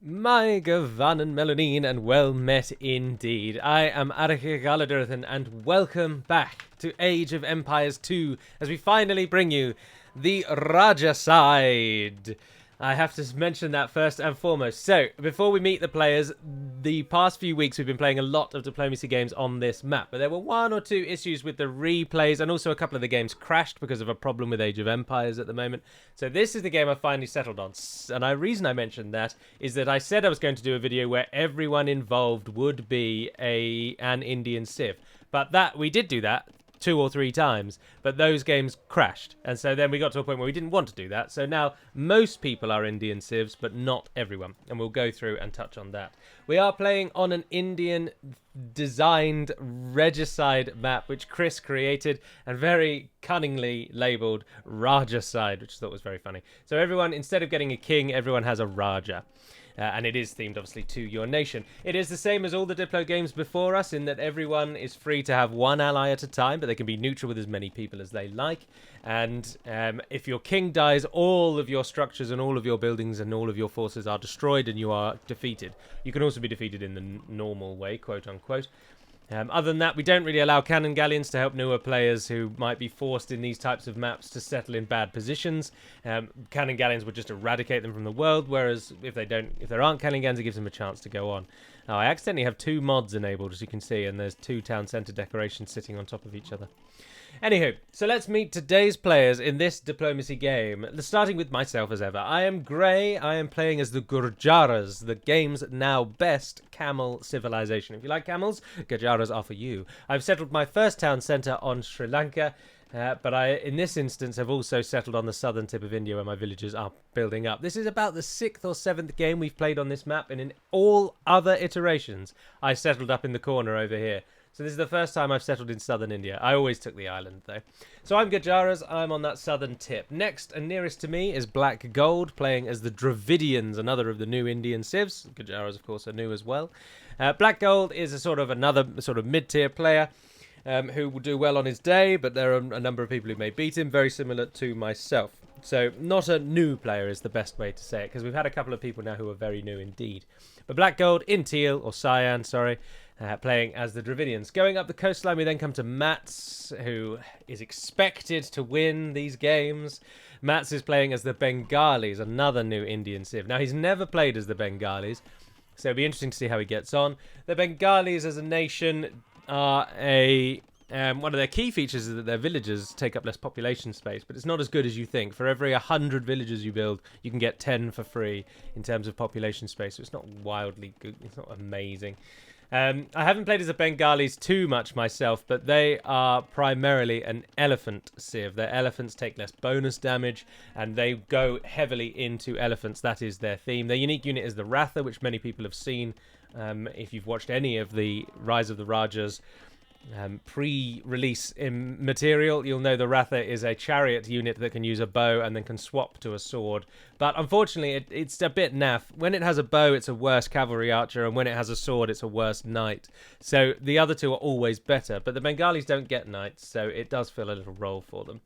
My Gavanen Melanine, and well met indeed. I am Arike Galadurthan, and welcome back to Age of Empires 2, as we finally bring you the Raja side. I have to mention that first and foremost. So, before we meet the players, the past few weeks we've been playing a lot of diplomacy games on this map, but there were one or two issues with the replays, and also a couple of the games crashed because of a problem with Age of Empires at the moment. So this is the game I finally settled on, and the reason I mentioned that is that I said I was going to do a video where everyone involved would be an Indian civ, but we did do that 2 or 3 times, but those games crashed, and so then we got to a point where we didn't want to do that. So now most people are Indian civs, but not everyone, and we'll go through and touch on that. We are playing on an Indian designed regicide map which Chris created and very cunningly labeled Rajacide, which I thought was very funny. So everyone, instead of getting a king, everyone has a Raja. And it is themed, obviously, to your nation. It is the same as all the Diplo games before us, in that everyone is free to have one ally at a time, but they can be neutral with as many people as they like. And if your king dies, all of your structures and all of your buildings and all of your forces are destroyed and you are defeated. You can also be defeated in the normal way, quote-unquote. Other than that, we don't really allow cannon galleons to help newer players who might be forced in these types of maps to settle in bad positions. Cannon galleons would just eradicate them from the world, whereas if there aren't cannon galleons, it gives them a chance to go on. Now, I accidentally have 2 mods enabled, as you can see, and there's 2 town centre decorations sitting on top of each other. Anywho, so let's meet today's players in this diplomacy game, starting with myself as ever. I am Grey, I am playing as the Gurjaras, the game's now best camel civilization. If you like camels, Gurjaras are for you. I've settled my first town centre on Sri Lanka, but I, in this instance, have also settled on the southern tip of India where my villages are building up. This is about the 6th or 7th game we've played on this map, and in all other iterations, I settled up in the corner over here. So this is the first time I've settled in southern India. I always took the island, though. So I'm Gujaras. I'm on that southern tip. Next and nearest to me is Black Gold, playing as the Dravidians, another of the new Indian civs. Gujaras, of course, are new as well. Black Gold is another mid-tier player who will do well on his day, but there are a number of people who may beat him, very similar to myself. So not a new player is the best way to say it, because we've had a couple of people now who are very new indeed. But Black Gold in teal, or cyan, sorry, playing as the Dravidians. Going up the coastline, we then come to Mats, who is expected to win these games. Mats is playing as the Bengalis, another new Indian civ. Now, he's never played as the Bengalis, so it'll be interesting to see how he gets on. The Bengalis as a nation are one of their key features is that their villages take up less population space, but it's not as good as you think. For every 100 villages you build, you can get 10 for free in terms of population space, so it's not wildly good. It's not amazing. I haven't played as the Bengalis too much myself, but they are primarily an elephant civ. Their elephants take less bonus damage, and they go heavily into elephants. That is their theme. Their unique unit is the Ratha, which many people have seen if you've watched any of the Rise of the Rajas pre-release in material. You'll know the Ratha is a chariot unit that can use a bow and then can swap to a sword, but unfortunately it's a bit naff. When it has a bow, it's a worse cavalry archer, and when it has a sword, it's a worse knight. So the other two are always better, but the Bengalis don't get knights, so it does fill a little role for them.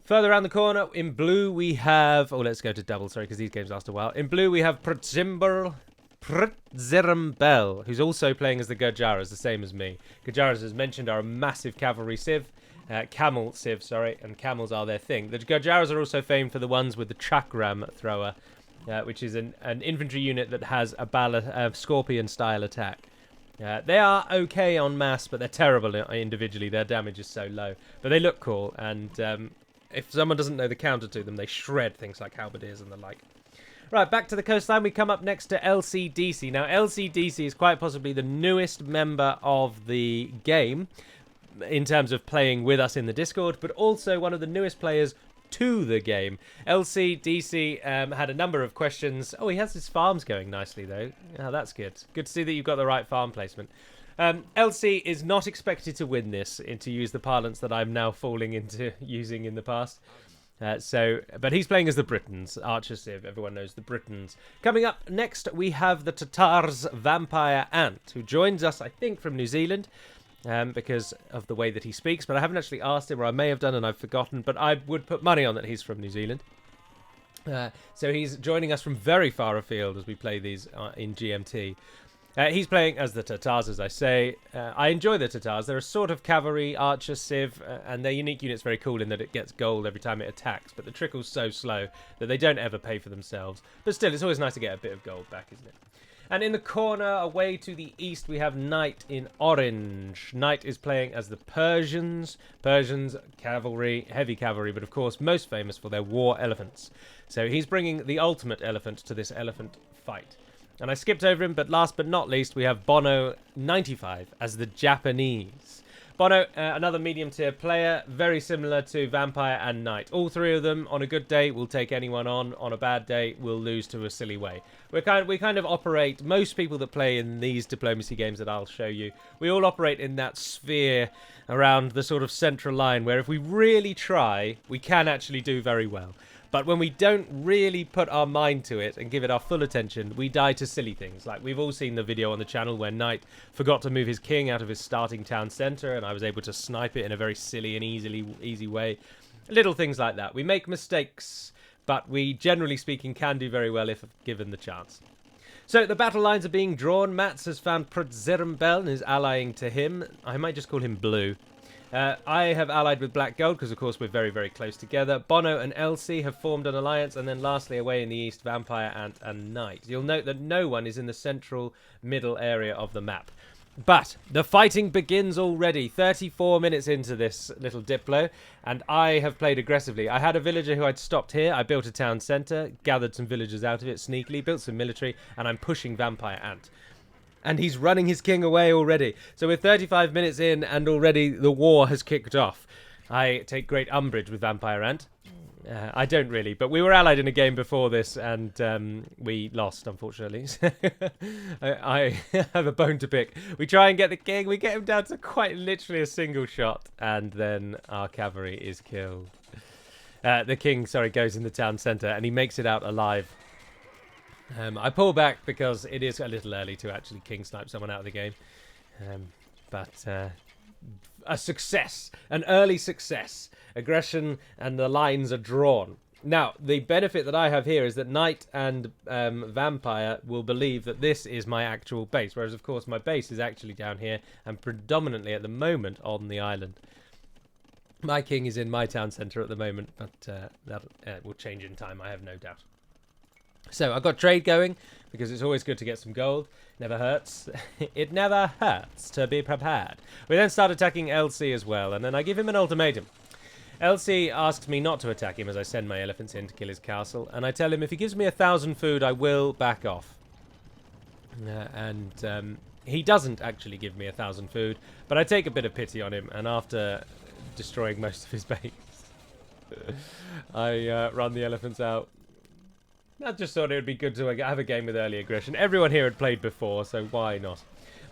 Further around the corner, in blue we have... let's go to double, sorry, because these games last a while. In blue we have Zirumbel, who's also playing as the Gujaras, the same as me. Gujaras, as mentioned, are a massive cavalry civ. Camel civ, sorry, and camels are their thing. The Gujaras are also famed for the ones with the Chakram thrower, which is an infantry unit that has a scorpion-style attack. They are okay en masse, but they're terrible individually. Their damage is so low. But they look cool, and if someone doesn't know the counter to them, they shred things like halberdiers and the like. Right, back to the coastline, we come up next to LCDC. Now, LCDC is quite possibly the newest member of the game in terms of playing with us in the Discord, but also one of the newest players to the game. LCDC had a number of questions. Oh, he has his farms going nicely, though. Oh, that's good. Good to see that you've got the right farm placement. LC is not expected to win this, to use the parlance that I'm now falling into using in the past. But he's playing as the Britons, Archer Civ, everyone knows the Britons. Coming up next, we have the Tatars Vampire Ant, who joins us, I think, from New Zealand, because of the way that he speaks, but I haven't actually asked him, or I may have done and I've forgotten, but I would put money on that he's from New Zealand. So he's joining us from very far afield as we play these in GMT. He's playing as the Tatars, as I say. I enjoy the Tatars. They're a sort of cavalry, archer, civ, and their unique unit's very cool in that it gets gold every time it attacks, but the trickle's so slow that they don't ever pay for themselves. But still, it's always nice to get a bit of gold back, isn't it? And in the corner, away to the east, we have Knight in orange. Knight is playing as the Persians. Persians, cavalry, heavy cavalry, but of course most famous for their war elephants. So he's bringing the ultimate elephant to this elephant fight. And I skipped over him, but last but not least, we have Bono 95 as the Japanese. Bono, another medium-tier player, very similar to Vampire and Knight. All three of them, on a good day, will take anyone on. On a bad day, will lose to a silly way. We kind of operate, most people that play in these diplomacy games that I'll show you, we all operate in that sphere around the sort of central line, where if we really try, we can actually do very well. But when we don't really put our mind to it and give it our full attention, we die to silly things. Like, we've all seen the video on the channel where Knight forgot to move his king out of his starting town centre, and I was able to snipe it in a very silly and easy way. Little things like that. We make mistakes, but we, generally speaking, can do very well if given the chance. So the battle lines are being drawn. Mats has found Przerzembel and is allying to him. I might just call him Blue. I have allied with Black Gold because, of course, we're very, very close together. Bono and Elsie have formed an alliance. And then lastly, away in the east, Vampire, Ant and Knight. You'll note that no one is in the central middle area of the map. But the fighting begins already, 34 minutes into this little Diplo, and I have played aggressively. I had a villager who I'd stopped here. I built a town centre, gathered some villagers out of it sneakily, built some military, and I'm pushing Vampire Ant. And he's running his king away already. So we're 35 minutes in, and already the war has kicked off. I take great umbrage with Vampire Ant. I don't really, but we were allied in a game before this, and we lost, unfortunately. I have a bone to pick. We try and get the king. We get him down to quite literally a single shot, and then our cavalry is killed. The king, goes in the town centre, and he makes it out alive. I pull back because it is a little early to actually king snipe someone out of the game. But a success, an early success. Aggression and the lines are drawn. Now, the benefit that I have here is that Knight and Vampire will believe that this is my actual base, whereas, of course, my base is actually down here and predominantly at the moment on the island. My king is in my town centre at the moment, but that will change in time, I have no doubt. So I've got trade going because it's always good to get some gold. Never hurts. It never hurts to be prepared. We then start attacking LC as well, and then I give him an ultimatum. LC asks me not to attack him as I send my elephants in to kill his castle, and I tell him if he gives me 1,000 food, I will back off. He doesn't actually give me 1,000 food, but I take a bit of pity on him, and after destroying most of his base, I run the elephants out. I just thought it would be good to have a game with early aggression. Everyone here had played before, so why not?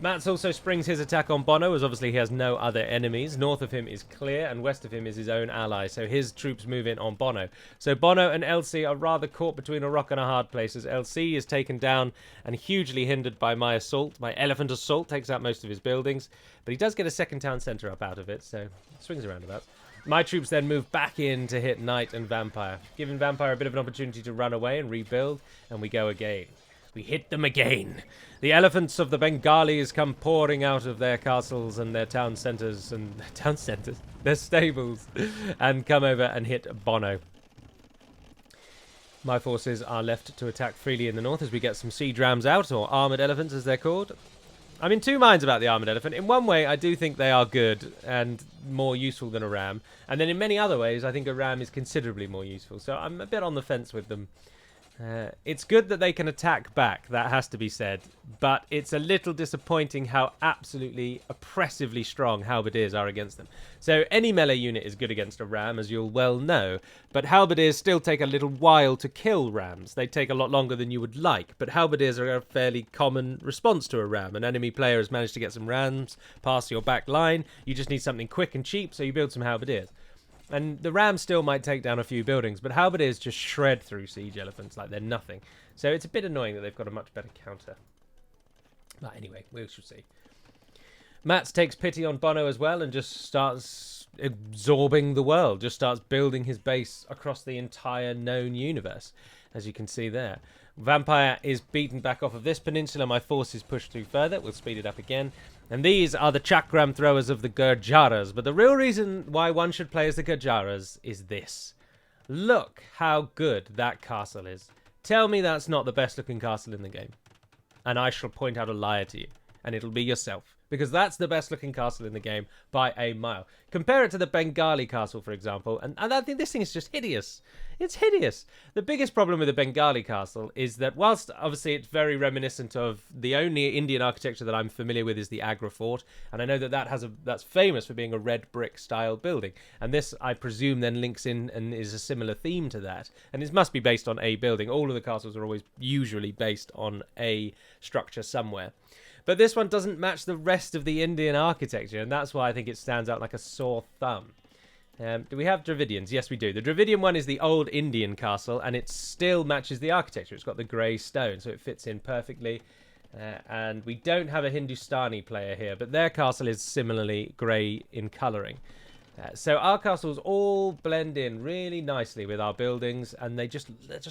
Mats also springs his attack on Bono, as obviously he has no other enemies. North of him is clear, and west of him is his own ally, so his troops move in on Bono. So Bono and LC are rather caught between a rock and a hard place, as LC is taken down and hugely hindered by my assault. My elephant assault takes out most of his buildings, but he does get a second town centre up out of it, so it swings around about. My troops then move back in to hit Knight and Vampire, giving Vampire a bit of an opportunity to run away and rebuild, and we go again. We hit them again. The elephants of the Bengalis come pouring out of their castles and their town centres their stables, and come over and hit Bono. My forces are left to attack freely in the north as we get some siege rams out, or armoured elephants as they're called. I'm in two minds about the armoured elephant. In one way, I do think they are good and more useful than a ram. And then in many other ways, I think a ram is considerably more useful. So I'm a bit on the fence with them. It's good that they can attack back, that has to be said. But it's a little disappointing how absolutely oppressively strong halberdiers are against them. So any melee unit is good against a ram, as you'll well know. But halberdiers still take a little while to kill rams. They take a lot longer than you would like. But halberdiers are a fairly common response to a ram. An enemy player has managed to get some rams past your back line. You just need something quick and cheap, so you build some halberdiers. And the rams still might take down a few buildings, but halberdiers just shred through siege elephants like they're nothing. So it's a bit annoying that they've got a much better counter. But anyway, we shall see. Mats takes pity on Bono as well and just starts absorbing the world, just starts building his base across the entire known universe, as you can see there. Vampire is beaten back off of this peninsula. My forces push through further. We'll speed it up again. And these are the chakram throwers of the Gurjaras. But the real reason why one should play as the Gurjaras is this. Look how good that castle is. Tell me that's not the best looking castle in the game. And I shall point out a liar to you. And it'll be yourself. Because that's the best looking castle in the game by a mile. Compare it to the Bengali castle, for example, and I think this thing is just hideous. It's hideous. The biggest problem with the Bengali castle is that whilst obviously it's very reminiscent of the only Indian architecture that I'm familiar with is the Agra Fort, and I know that that's famous for being a red brick style building, and this I presume then links in and is a similar theme to that, and it must be based on a building. All of the castles are always usually based on a structure somewhere. But this one doesn't match the rest of the Indian architecture, and that's why I think it stands out like a sore thumb. Do we have Dravidians? Yes, we do. The Dravidian one is the old Indian castle, and it still matches the architecture. It's got the grey stone, so it fits in perfectly. And we don't have a Hindustani player here, but their castle is similarly grey in colouring. So our castles all blend in really nicely with our buildings, and they just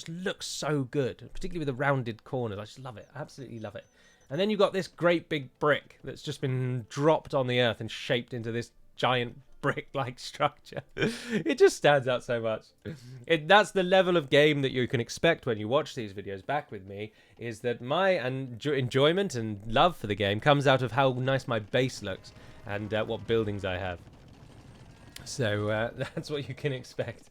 look so good, particularly with the rounded corners. I just love it. I absolutely love it. And then you've got this great big brick that's just been dropped on the earth and shaped into this giant brick-like structure. It just stands out so much. That's the level of game that you can expect when you watch these videos back with me, is that my enjoyment and love for the game comes out of how nice my base looks and what buildings I have. So that's what you can expect.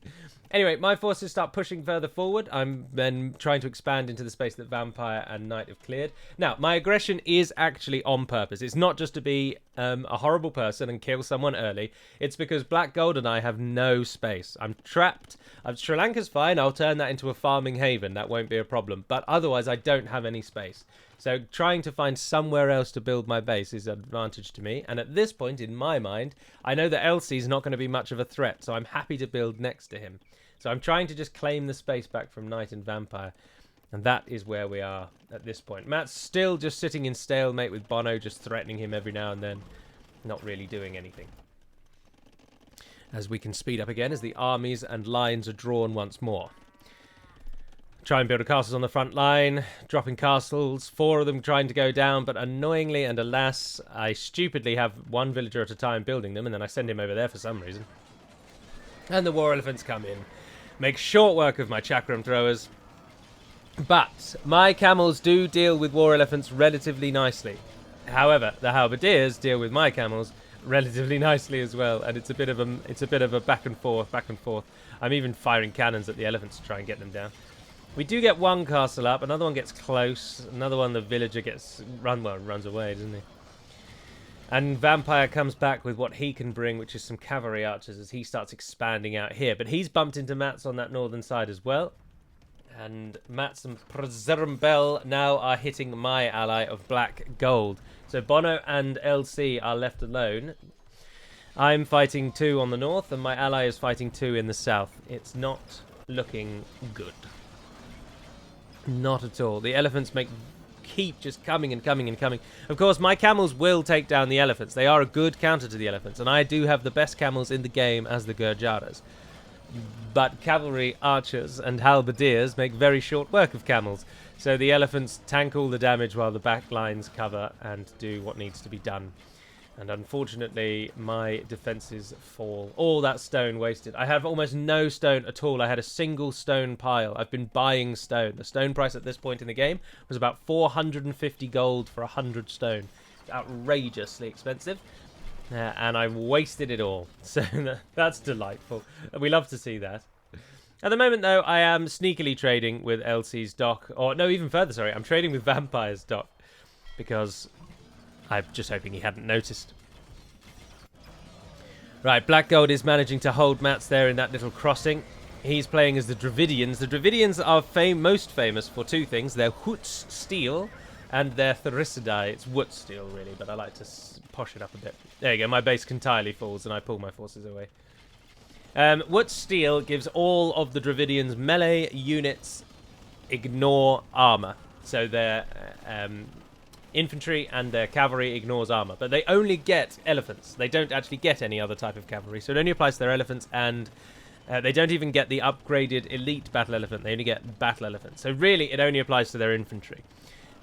Anyway, my forces start pushing further forward. I'm then trying to expand into the space that Vampire and Knight have cleared. Now, my aggression is actually on purpose. It's not just to be a horrible person and kill someone early. It's because Black Gold and I have no space. I'm trapped. Sri Lanka's fine. I'll turn that into a farming haven. That won't be a problem. But otherwise, I don't have any space. So trying to find somewhere else to build my base is an advantage to me. And at this point, in my mind, I know that Elsie's not going to be much of a threat. So I'm happy to build next to him. So I'm trying to just claim the space back from Knight and Vampire. And that is where we are at this point. Matt's still just sitting in stalemate with Bono, just threatening him every now and then. Not really doing anything. As we can speed up again as the armies and lines are drawn once more. Try and build a castles on the front line. Dropping castles. 4 of them trying to go down. But annoyingly and alas, I stupidly have one villager at a time building them. And then I send him over there for some reason. And the war elephants come in. Make short work of my chakram throwers. But my camels do deal with war elephants relatively nicely. However, the halberdiers deal with my camels relatively nicely as well, and it's a bit of a back and forth. I'm even firing cannons at the elephants to try and get them down. We do get one castle up, another one gets close, another one the villager gets runs away, doesn't he? And Vampire comes back with what he can bring, which is some cavalry archers as he starts expanding out here. But he's bumped into Mats on that northern side as well. And Mats and Przermbel now are hitting my ally of Black Gold. So Bono and LC are left alone. I'm fighting 2 on the north, and my ally is fighting 2 in the south. It's not looking good. Not at all. The elephants keep just coming and coming and coming. Of course, my camels will take down the elephants. They are a good counter to the elephants, and I do have the best camels in the game as the Gurjaras. But cavalry, archers, and halberdiers make very short work of camels. So the elephants tank all the damage while the back lines cover and do what needs to be done. And unfortunately, my defenses fall. All that stone wasted. I have almost no stone at all. I had a single stone pile. I've been buying stone. The stone price at this point in the game was about 450 gold for 100 stone. Outrageously expensive. And I wasted it all. So that's delightful. We love to see that. At the moment, though, I am sneakily trading with LC's dock. Or, no, even further, sorry. I'm trading with Vampire's dock. Because I'm just hoping he hadn't noticed. Right, Black Gold is managing to hold Mats there in that little crossing. He's playing as the Dravidians. The Dravidians are most famous for 2 things. Their Huts steel and their Therisidae. It's wood steel, really, but I like to posh it up a bit. There you go, my base entirely falls and I pull my forces away. Wood steel gives all of the Dravidians melee units ignore armor. So their infantry and their cavalry ignores armor. But they only get elephants. They don't actually get any other type of cavalry. So it only applies to their elephants, and they don't even get the upgraded elite battle elephant. They only get battle elephants. So really, it only applies to their infantry.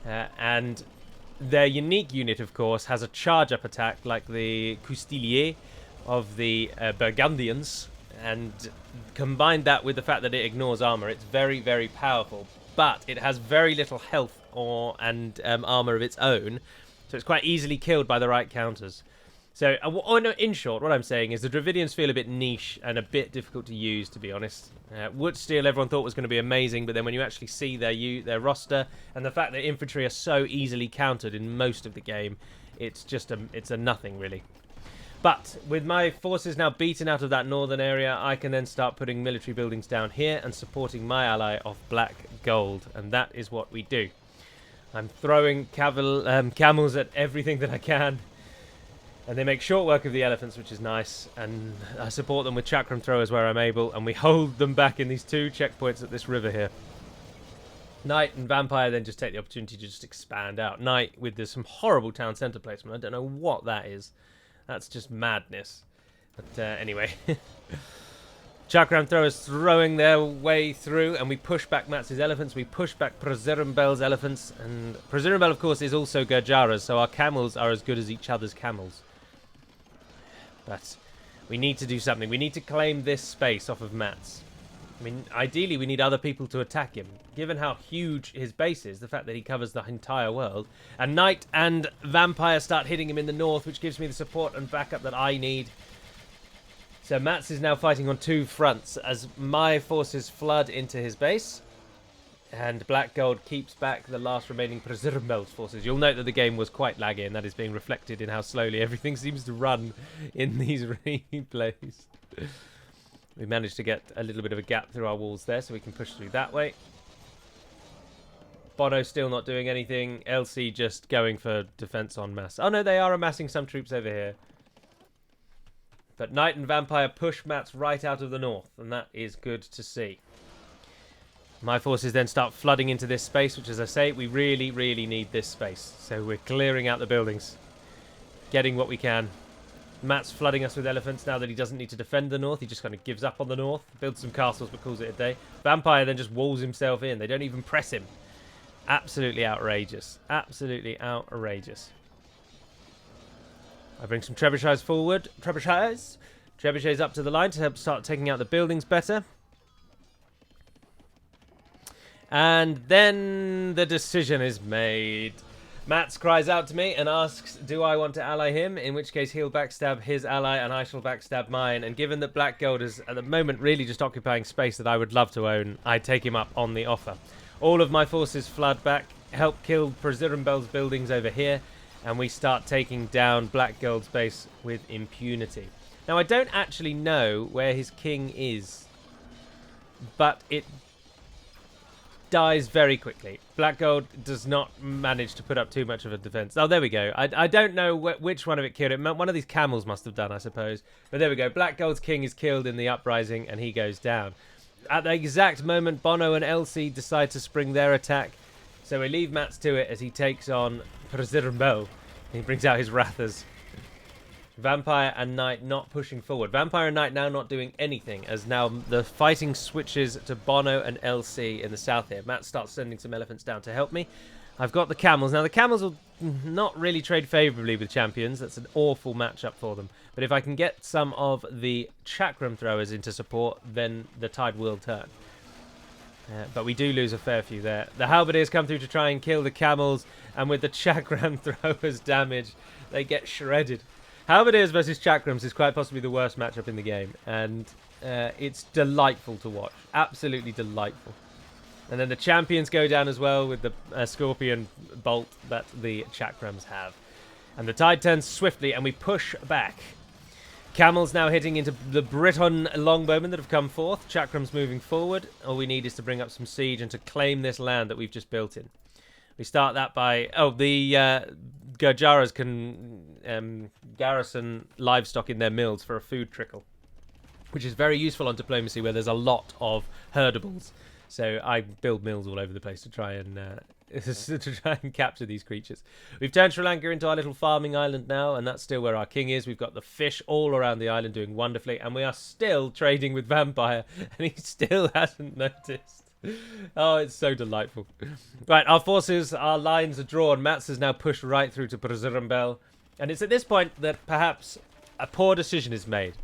And their unique unit, of course, has a charge-up attack like the Coustilier of the Burgundians. And combine that with the fact that it ignores armor, it's very, very powerful. But it has very little health and armor of its own, so it's quite easily killed by the right counters. So, in short, what I'm saying is the Dravidians feel a bit niche and a bit difficult to use, to be honest. Woodsteel, everyone thought was going to be amazing, but then when you actually see their roster and the fact that infantry are so easily countered in most of the game, it's a nothing, really. But with my forces now beaten out of that northern area, I can then start putting military buildings down here and supporting my ally of black gold, and that is what we do. I'm throwing camels at everything that I can, and they make short work of the elephants, which is nice, and I support them with chakram throwers where I'm able, and we hold them back in these 2 checkpoints at this river here. Knight and Vampire then just take the opportunity to just expand out. Knight with some horrible town centre placement. I don't know what that is. That's just madness. But anyway. Chakram throwers throwing their way through, and we push back Mats's elephants. We push back Prozirambel's elephants. And Prozirambel, of course, is also Gurjara's, so our camels are as good as each other's camels. But we need to do something. We need to claim this space off of Mats. I mean, ideally, we need other people to attack him. Given how huge his base is, the fact that he covers the entire world. And Knight and Vampire start hitting him in the north, which gives me the support and backup that I need. So Mats is now fighting on 2 fronts as my forces flood into his base. And Black Gold keeps back the last remaining Prozirambel's forces. You'll note that the game was quite laggy, and that is being reflected in how slowly everything seems to run in these replays. We managed to get a little bit of a gap through our walls there, so we can push through that way. Bono still not doing anything. LC just going for defense en masse. Oh no, they are amassing some troops over here. But Knight and Vampire push Mats right out of the north, and that is good to see. My forces then start flooding into this space, which, as I say, we really, really need this space. So we're clearing out the buildings, getting what we can. Matt's flooding us with elephants now that he doesn't need to defend the north. He just kind of gives up on the north, builds some castles, but calls it a day. Vampire then just walls himself in. They don't even press him. Absolutely outrageous. Absolutely outrageous. I bring some trebuchets forward. Trebuchets up to the line to help start taking out the buildings better. And then the decision is made. Mats cries out to me and asks, do I want to ally him? In which case he'll backstab his ally and I shall backstab mine. And given that Black Gold is at the moment really just occupying space that I would love to own, I take him up on the offer. All of my forces flood back, help kill Prozirambel's buildings over here, and we start taking down Black Gold's base with impunity. Now I don't actually know where his king is, but it dies very quickly. Black Gold does not manage to put up too much of a defense. Oh, there we go. I don't know which one of it killed it. One of these camels must have done, I suppose. But there we go. Black Gold's king is killed in the uprising, and he goes down. At the exact moment, Bono and Elsie decide to spring their attack. So we leave Mats to it as he takes on Prozirambel. He brings out his Rathers. Vampire and Knight not pushing forward. Vampire and Knight now not doing anything, as now the fighting switches to Bono and LC in the south here. Matt starts sending some elephants down to help me. I've got the camels. Now the camels will not really trade favourably with champions. That's an awful matchup for them. But if I can get some of the chakram throwers into support, then the tide will turn. But we do lose a fair few there. The halberdiers come through to try and kill the camels, and with the chakram throwers damage, they get shredded. Halberdiers versus chakrams is quite possibly the worst matchup in the game, and it's delightful to watch. Absolutely delightful. And then the champions go down as well with the scorpion bolt that the chakrams have. And the tide turns swiftly, and we push back. Camels now hitting into the Briton longbowmen that have come forth. Chakrams moving forward. All we need is to bring up some siege and to claim this land that we've just built in. We start that by... Oh, the Gurjaras can garrison livestock in their mills for a food trickle, which is very useful on diplomacy where there's a lot of herdables. So I build mills all over the place to try and to try and capture these creatures. We've turned Sri Lanka into our little farming island now, and that's still where our king is. We've got the fish all around the island doing wonderfully, and we are still trading with Vampire, and he still hasn't noticed. Oh, it's so delightful. Right, our forces, our lines are drawn. Mats has now pushed right through to Brazirambel, and it's at this point that perhaps a poor decision is made.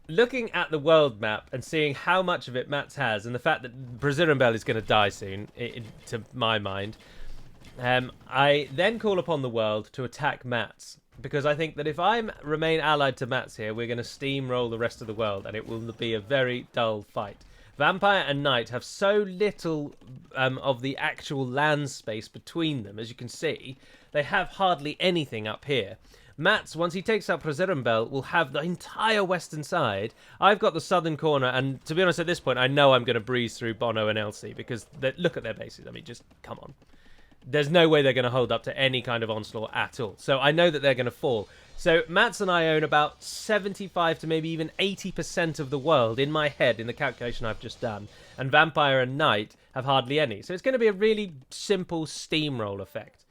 Looking at the world map and seeing how much of it Mats has, and the fact that Brazirambel is going to die soon, to my mind, I then call upon the world to attack Mats. Because I think that if I remain allied to Mats here, we're going to steamroll the rest of the world, and it will be a very dull fight. Vampire and Knight have so little of the actual land space between them, as you can see. They have hardly anything up here. Mats, once he takes out Brazirambel, will have the entire western side. I've got the southern corner, and to be honest, at this point, I know I'm going to breeze through Bono and Elsie, because look at their bases. I mean, just come on. There's no way they're going to hold up to any kind of onslaught at all. So I know that they're going to fall. So Mats and I own about 75 to maybe even 80% of the world in my head in the calculation I've just done. And Vampire and Knight have hardly any. So it's going to be a really simple steamroll effect.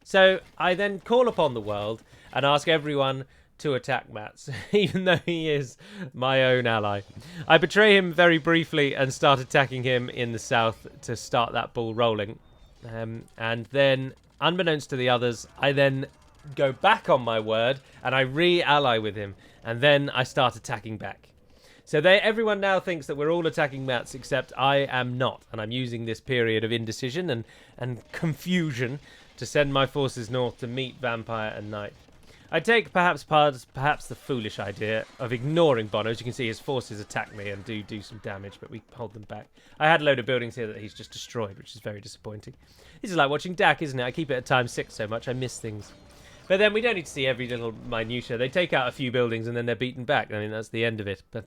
So I then call upon the world and ask everyone to attack Mats, even though he is my own ally. I betray him very briefly and start attacking him in the south to start that ball rolling. And then, unbeknownst to the others, I then go back on my word and I re-ally with him. And then I start attacking back. So everyone now thinks that we're all attacking Mats, except I am not. And I'm using this period of indecision and confusion to send my forces north to meet Vampire and Knight. I take perhaps the foolish idea of ignoring Bono. As you can see, his forces attack me and do some damage, but we hold them back. I had a load of buildings here that he's just destroyed, which is very disappointing. This is like watching Dak, isn't it? I keep it at ×6 so much, I miss things. But then we don't need to see every little minutia. They take out a few buildings and then they're beaten back. I mean, that's the end of it. But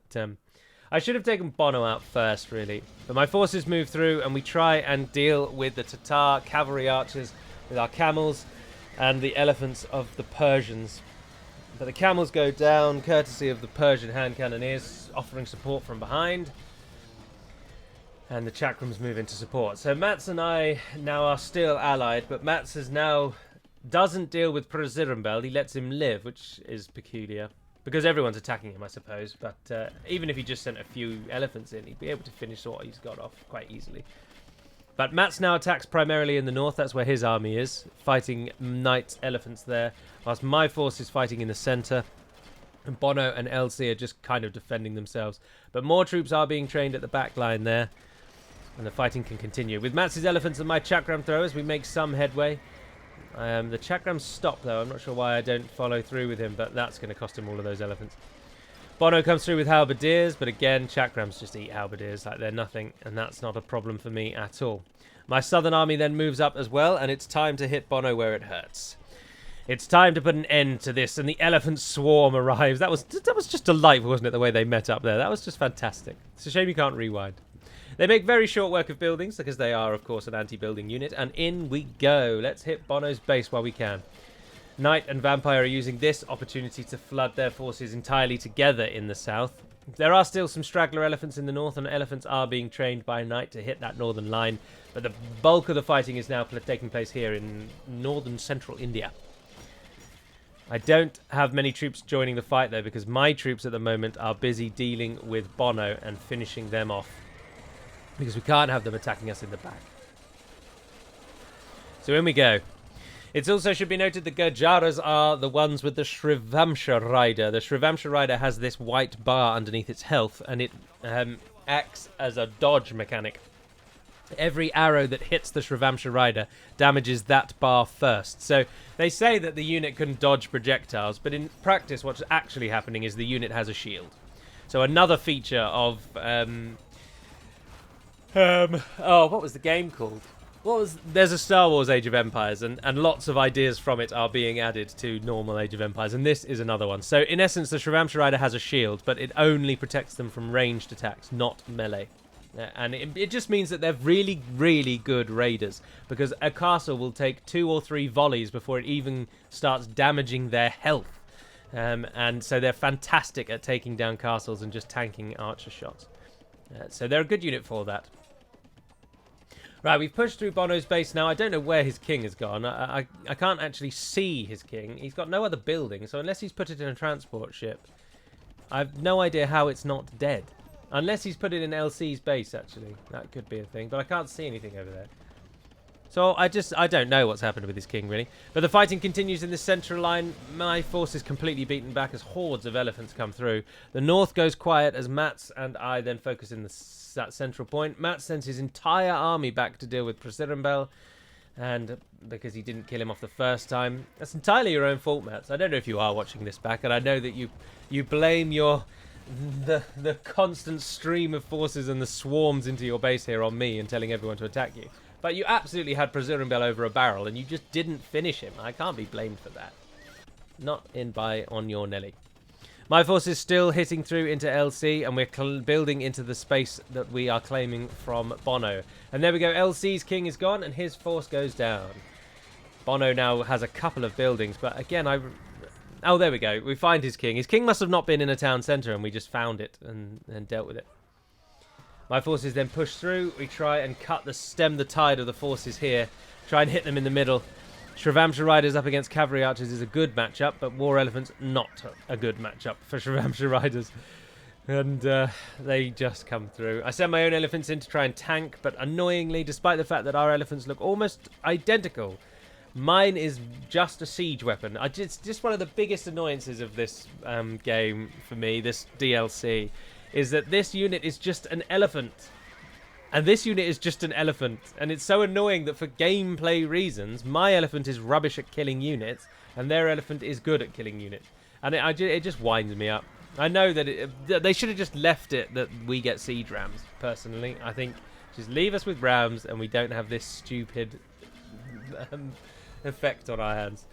I should have taken Bono out first, really. But my forces move through and we try and deal with the Tatar cavalry archers with our camels and the elephants of the Persians. But the camels go down, courtesy of the Persian hand cannoneers, offering support from behind. And the chakrams move into support. So Mats and I now are still allied, but Mats doesn't deal with Brazirambel. He lets him live, which is peculiar. Because everyone's attacking him, I suppose. But even if he just sent a few elephants in, he'd be able to finish what he's got off quite easily. But Mats now attacks primarily in the north. That's where his army is, fighting Knight's elephants there, whilst my force is fighting in the centre. And Bono and Elsie are just kind of defending themselves. But more troops are being trained at the back line there, and the fighting can continue. With Mats' elephants and my chakram throwers, we make some headway. The chakrams stop, though. I'm not sure why I don't follow through with him, but that's going to cost him all of those elephants. Bono comes through with halberdiers, but again, chakrams just eat halberdiers like they're nothing, and that's not a problem for me at all. My southern army then moves up as well, and it's time to hit Bono where it hurts. It's time to put an end to this, and the elephant swarm arrives. That was just delightful, wasn't it, the way they met up there? That was just fantastic. It's a shame you can't rewind. They make very short work of buildings, because they are, of course, an anti-building unit, and in we go. Let's hit Bono's base while we can. Knight and Vampire are using this opportunity to flood their forces entirely together in the south. There are still some straggler elephants in the north, and elephants are being trained by Knight to hit that northern line, but the bulk of the fighting is now taking place here in northern central India. I don't have many troops joining the fight, though, because my troops at the moment are busy dealing with Bono and finishing them off, because we can't have them attacking us in the back. So in we go. It also should be noted the Gurjaras are the ones with the Shrivamsha rider. The Shrivamsha rider has this white bar underneath its health, and it acts as a dodge mechanic. Every arrow that hits the Shrivamsha rider damages that bar first. So they say that the unit can dodge projectiles, but in practice what's actually happening is the unit has a shield. So another feature of... what was the game called? There's a Star Wars Age of Empires, and lots of ideas from it are being added to normal Age of Empires, and this is another one. So, in essence, the Shrivamsha Rider has a shield, but it only protects them from ranged attacks, not melee. And it just means that they're really, really good raiders, because a castle will take 2 or 3 volleys before it even starts damaging their health. And so they're fantastic at taking down castles and just tanking archer shots. So they're a good unit for that. Right, we've pushed through Bono's base now. I don't know where his king has gone. I can't actually see his king. He's got no other building, so unless he's put it in a transport ship, I've no idea how it's not dead. Unless he's put it in LC's base, actually. That could be a thing, but I can't see anything over there. So I don't know what's happened with his king, really. But the fighting continues in the central line. My force is completely beaten back as hordes of elephants come through. The north goes quiet as Mats and I then focus in that central point. Mats sends his entire army back to deal with Prisirimbel. And because he didn't kill him off the first time. That's entirely your own fault, Mats. I don't know if you are watching this back. And I know that you blame the constant stream of forces and the swarms into your base here on me and telling everyone to attack you. But you absolutely had Prisirimbel over a barrel, and you just didn't finish him. I can't be blamed for that. Not on your Nelly. My force is still hitting through into LC, and we're building into the space that we are claiming from Bono. And there we go. LC's king is gone, and his force goes down. Bono now has a couple of buildings, but again, oh, there we go. We find his king. His king must have not been in a town centre, and we just found it and dealt with it. My forces then push through. We try and stem the tide of the forces here. Try and hit them in the middle. Shravamsha Riders up against Cavalry Archers is a good matchup, but War Elephants not a good matchup for Shravamsha Riders. And they just come through. I send my own elephants in to try and tank, but annoyingly, despite the fact that our elephants look almost identical, mine is just a siege weapon. It's just one of the biggest annoyances of this game for me, this DLC. Is that this unit is just an elephant. And this unit is just an elephant. And it's so annoying that for gameplay reasons, my elephant is rubbish at killing units, and their elephant is good at killing units. And it just winds me up. I know that they should have just left it that we get siege rams, personally. I think just leave us with rams, and we don't have this stupid effect on our hands.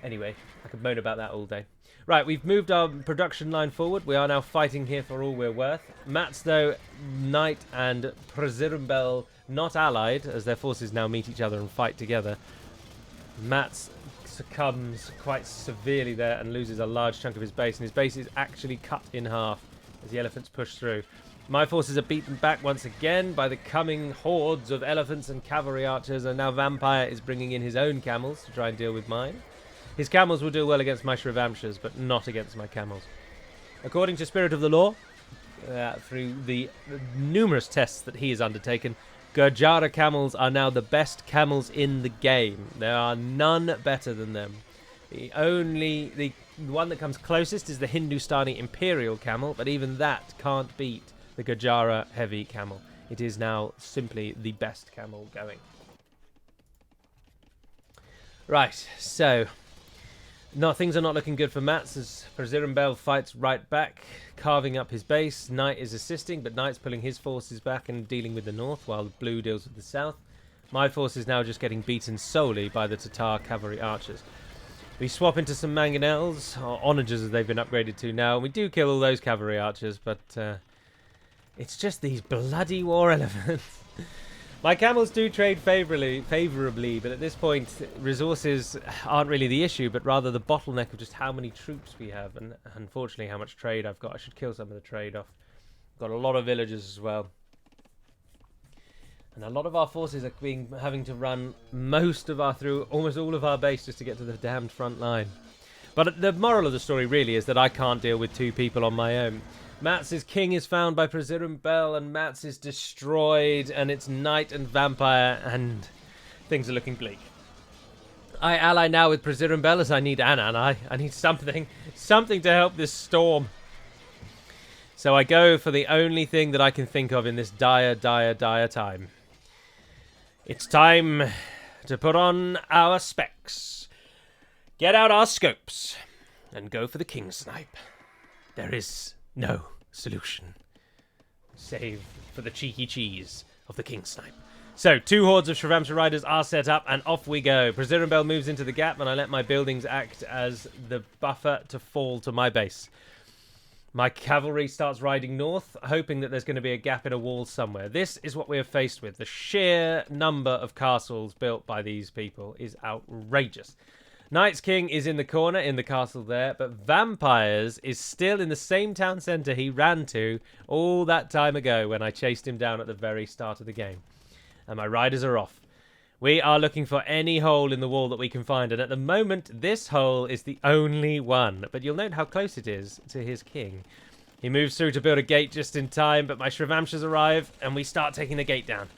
Anyway, I could moan about that all day. Right, we've moved our production line forward. We are now fighting here for all we're worth. Mats, though, Knight and Prisirimbel not allied, as their forces now meet each other and fight together. Mats succumbs quite severely there and loses a large chunk of his base, and his base is actually cut in half as the elephants push through. My forces are beaten back once again by the coming hordes of elephants and cavalry archers, and now Vampire is bringing in his own camels to try and deal with mine. His camels will do well against my Shravamshas, but not against my camels. According to Spirit of the Law, through the numerous tests that he has undertaken, Gurjara camels are now the best camels in the game. There are none better than them. The one that comes closest is the Hindustani Imperial camel, but even that can't beat the Gurjara heavy camel. It is now simply the best camel going. Right, so no, things are not looking good for Mats as Prisirimbel fights right back, carving up his base. Knight is assisting, but Knight's pulling his forces back and dealing with the north, while Blue deals with the south. My force is now just getting beaten solely by the Tatar cavalry archers. We swap into some mangonels, or onagers as they've been upgraded to now, and we do kill all those cavalry archers, but it's just these bloody war elephants. My camels do trade favourably, but at this point, resources aren't really the issue, but rather the bottleneck of just how many troops we have, and unfortunately how much trade I've got. I should kill some of the trade off. Got a lot of villagers as well. And a lot of our forces are having to run through almost all of our base just to get to the damned front line. But the moral of the story really is that I can't deal with two people on my own. Mats' king is found by Prisirimbel, and Mats is destroyed, and it's Knight and Vampire, and things are looking bleak. I ally now with Prisirimbel as I need an ally. I need something to help this storm. So I go for the only thing that I can think of in this dire time. It's time to put on our specs, get out our scopes, and go for the king snipe. There is no solution, save for the cheeky cheese of the king snipe. So, two hordes of Shravamsha riders are set up, and off we go. Prisirimbel moves into the gap, and I let my buildings act as the buffer to fall to my base. My cavalry starts riding north, hoping that there's going to be a gap in a wall somewhere. This is what we are faced with. The sheer number of castles built by these people is outrageous. Knight's King is in the corner, in the castle there, but Vampires is still in the same town centre he ran to all that time ago when I chased him down at the very start of the game. and my riders are off. We are looking for any hole in the wall that we can find, and at the moment, this hole is the only one. But you'll note how close it is to his king. He moves through to build a gate just in time, but my Shravamshas arrive, and we start taking the gate down.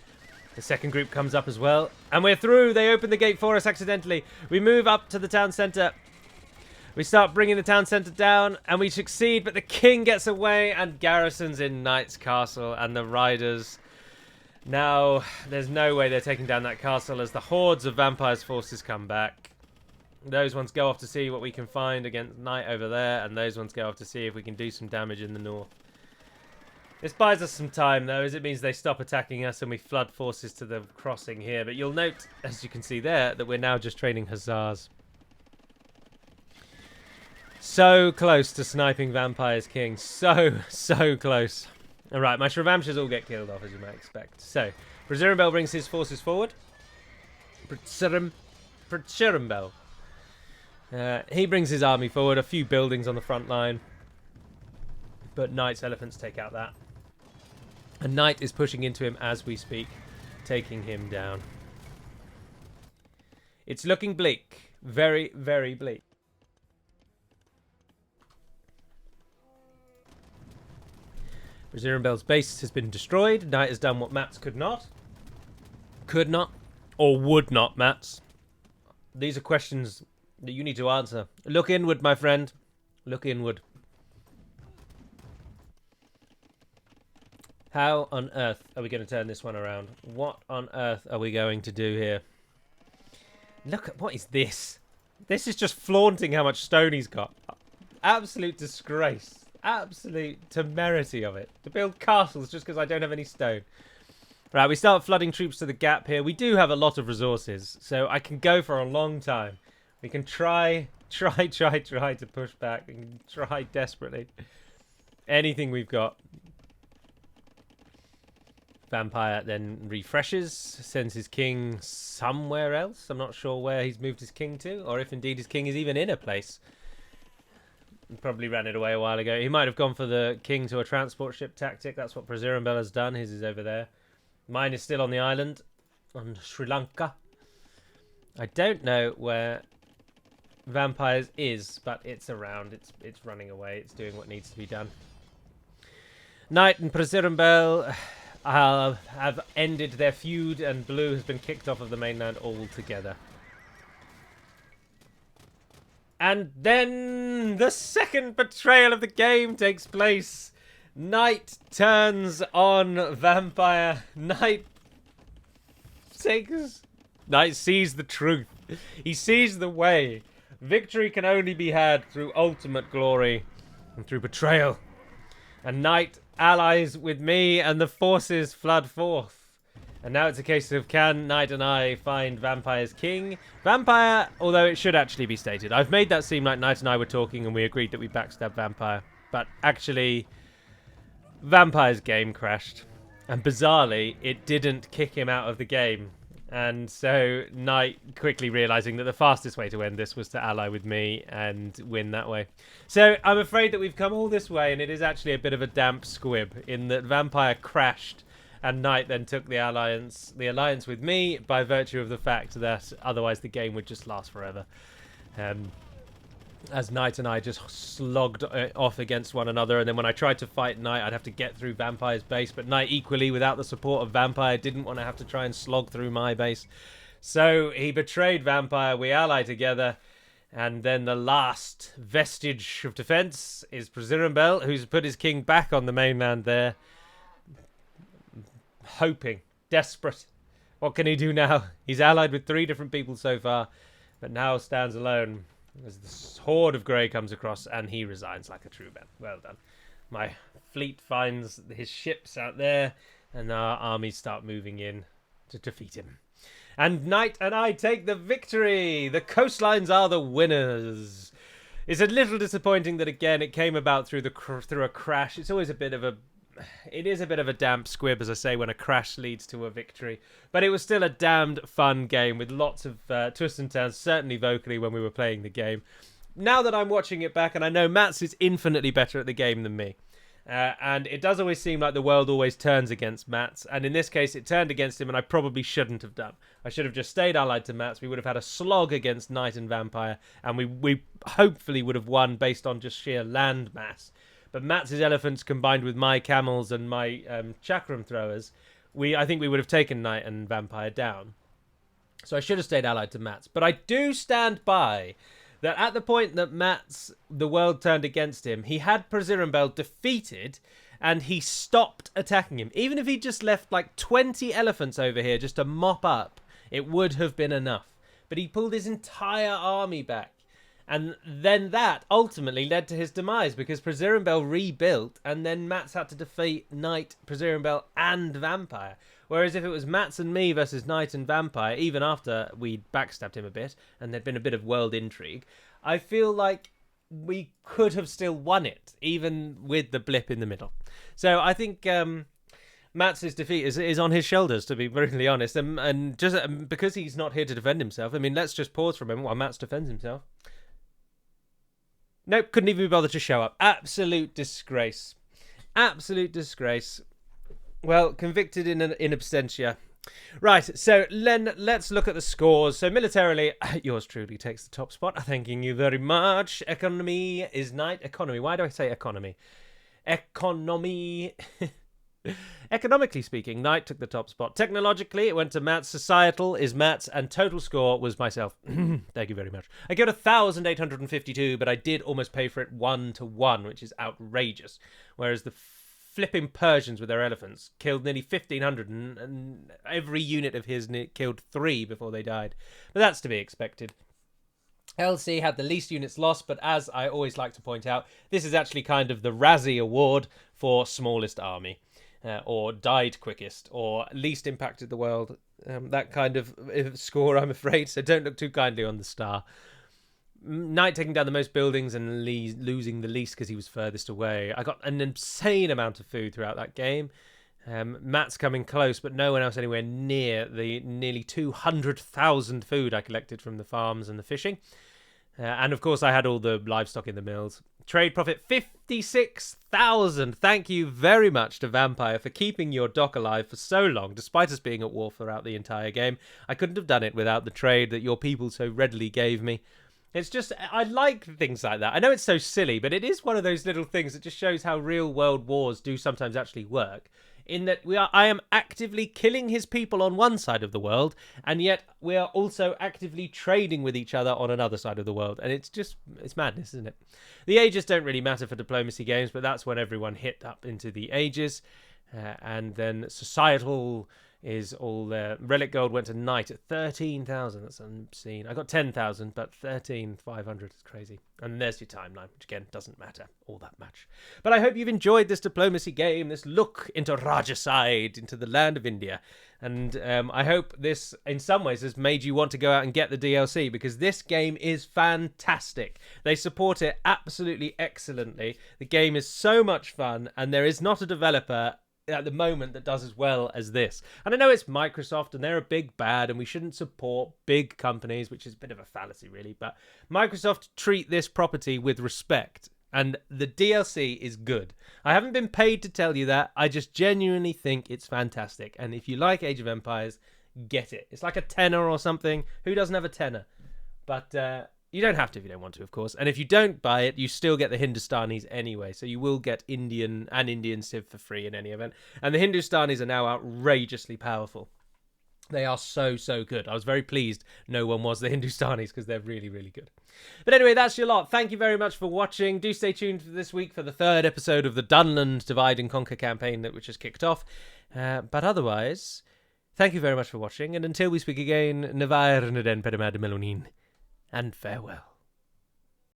The second group comes up as well, and we're through. They open the gate for us accidentally. We move up to the town centre. We start bringing the town centre down, and we succeed, but the king gets away and garrisons in Knight's castle, and the riders... Now, there's no way they're taking down that castle as the hordes of vampires' forces come back. Those ones go off to see what we can find against Knight over there, and those ones go off to see if we can do some damage in the north. This buys us some time, though, as it means they stop attacking us and we flood forces to the crossing here. But you'll note, as you can see there, that we're now just training hussars. So close to sniping Vampire's King. So close. Alright, my Shravamshas all get killed off, as you might expect. So, Brazirimbel brings his forces forward. Brazirimbel. He brings his army forward, a few buildings on the front line. But Knight's elephants take out that. And Knight is pushing into him as we speak, taking him down. It's looking bleak. Very, very bleak. Brazirimbel's base has been destroyed. Knight has done what Mats could not. Could not. Or would not, Mats. These are questions that you need to answer. Look inward, my friend. Look inward. How on earth are we going to turn this one around? What on earth are we going to do here? Look at... What is this? This is just flaunting how much stone he's got. Absolute disgrace. Absolute temerity of it. To build castles just because I don't have any stone. Right, we start flooding troops to the gap here. We do have a lot of resources, so I can go for a long time. We can try to push back. We can try desperately. Anything we've got. Vampire then refreshes, sends his king somewhere else. I'm not sure where he's moved his king to, or if indeed his king is even in a place. He probably ran it away a while ago. He might have gone for the king to a transport ship tactic. That's what Brazirimbel has done. His is over there. Mine is still on the island, on Sri Lanka. I don't know where Vampires is, but it's around. It's running away. It's doing what needs to be done. Knight and Brazirimbel have ended their feud, and Blue has been kicked off of the mainland altogether. And then the second betrayal of the game takes place. Knight turns on Vampire. Knight sees the truth. He sees the way. Victory can only be had through ultimate glory and through betrayal. And Knight allies with me, and the forces flood forth. And now it's a case of, can Knight and I find Vampire's king? Vampire, although it should actually be stated, I've made that seem like Knight and I were talking and we agreed that we backstab Vampire. But actually, Vampire's game crashed. And bizarrely, it didn't kick him out of the game. And so Knight, quickly realizing that the fastest way to end this was to ally with me and win that way. So I'm afraid that we've come all this way, and it is actually a bit of a damp squib in that Vampire crashed and Knight then took the alliance with me by virtue of the fact that otherwise the game would just last forever. As Knight and I just slogged off against one another, and then when I tried to fight Knight, I'd have to get through Vampire's base, but Knight equally, without the support of Vampire, didn't want to have to try and slog through my base. So he betrayed Vampire, we ally together, and then the last vestige of defense is Brazirimbel, who's put his king back on the mainland there. Hoping, desperate. What can he do now? He's allied with 3 different people so far, but now stands alone as this horde of grey comes across, and he resigns like a true man. Well done. My fleet finds his ships out there, and our armies start moving in to defeat him. And Knight and I take the victory! The coastlines are the winners! It's a little disappointing that, again, it came about through a crash. It's always a bit of a... It is a bit of a damp squib, as I say, when a crash leads to a victory. But it was still a damned fun game with lots of twists and turns, certainly vocally when we were playing the game. Now that I'm watching it back, and I know Mats is infinitely better at the game than me, And it does always seem like the world always turns against Mats. And in this case, it turned against him, and I probably shouldn't have done. I should have just stayed allied to Mats. We would have had a slog against Knight and Vampire, and we hopefully would have won based on just sheer land mass. But Mats' elephants combined with my camels and my chakram throwers, I think we would have taken Knight and Vampire down. So I should have stayed allied to Mats. But I do stand by that at the point that the world turned against him, he had Prezirimbel defeated, and he stopped attacking him. Even if he just left like 20 elephants over here just to mop up, it would have been enough. But he pulled his entire army back. And then that ultimately led to his demise, because Prezirimbel rebuilt, and then Mats had to defeat Knight, Prezirimbel, and Vampire. Whereas if it was Mats and me versus Knight and Vampire, even after we'd backstabbed him a bit, and there'd been a bit of world intrigue, I feel like we could have still won it, even with the blip in the middle. So I think Mats' defeat is on his shoulders, to be brutally honest. And just because he's not here to defend himself, I mean, let's just pause for a moment while Mats defends himself. Nope, couldn't even be bothered to show up. Absolute disgrace. Absolute disgrace. Well, convicted in absentia. Right, so let's look at the scores. So militarily, yours truly takes the top spot. Thanking you very much. Economy is Knight. Economy. Why do I say economy? Economy. Economically speaking, Knight took the top spot. Technologically, it went to Mats. Societal is Mats, and total score was myself. Thank you very much. I got 1,852, but I did almost pay for it 1-1, which is outrageous. Whereas the flipping Persians with their elephants killed nearly 1,500, and every unit of his killed 3 before they died. But that's to be expected. LC had the least units lost, but as I always like to point out, this is actually kind of the Razzie Award for smallest army. Or died quickest, or least impacted the world. That kind of score, I'm afraid. So don't look too kindly on the star. Knight taking down the most buildings and losing the least because he was furthest away. I got an insane amount of food throughout that game. Matt's coming close, but no one else anywhere near the nearly 200,000 food I collected from the farms and the fishing. And of course, I had all the livestock in the mills. Trade profit 56,000. Thank you very much to Vampire for keeping your dock alive for so long, despite us being at war throughout the entire game. I couldn't have done it without the trade that your people so readily gave me. It's just, I like things like that. I know it's so silly, but it is one of those little things that just shows how real world wars do sometimes actually work. In that I am actively killing his people on one side of the world, and yet we are also actively trading with each other on another side of the world. And it's madness, isn't it? The ages don't really matter for diplomacy games, but that's when everyone hit up into the ages. And then societal is all there. Relic gold went to Knight at 13,000. That's obscene. I got 10,000, but 13,500 is crazy. And there's your timeline, which again doesn't matter all that much. But I hope you've enjoyed this diplomacy game, this look into Rajaside, into the land of India. And I hope this, in some ways, has made you want to go out and get the DLC, because this game is fantastic. They support it absolutely excellently. The game is so much fun, and there is not a developer at the moment that does as well as this. And I know it's Microsoft and they're a big bad and we shouldn't support big companies, which is a bit of a fallacy really, but Microsoft treat this property with respect, and the DLC is good. I haven't been paid to tell you that. I just genuinely think it's fantastic, and if you like Age of Empires, get it. It's like a tenner or something. Who doesn't have a tenner? But you don't have to if you don't want to, of course. And if you don't buy it, you still get the Hindustanis anyway. So you will get Indian Civ for free in any event. And the Hindustanis are now outrageously powerful. They are so, so good. I was very pleased no one was the Hindustanis, because they're really, really good. But anyway, that's your lot. Thank you very much for watching. Do stay tuned for this week for the 3rd episode of the Dunland Divide and Conquer campaign which has kicked off. But otherwise, thank you very much for watching. And until we speak again, Navair Naden Pedamad Melonin. And farewell.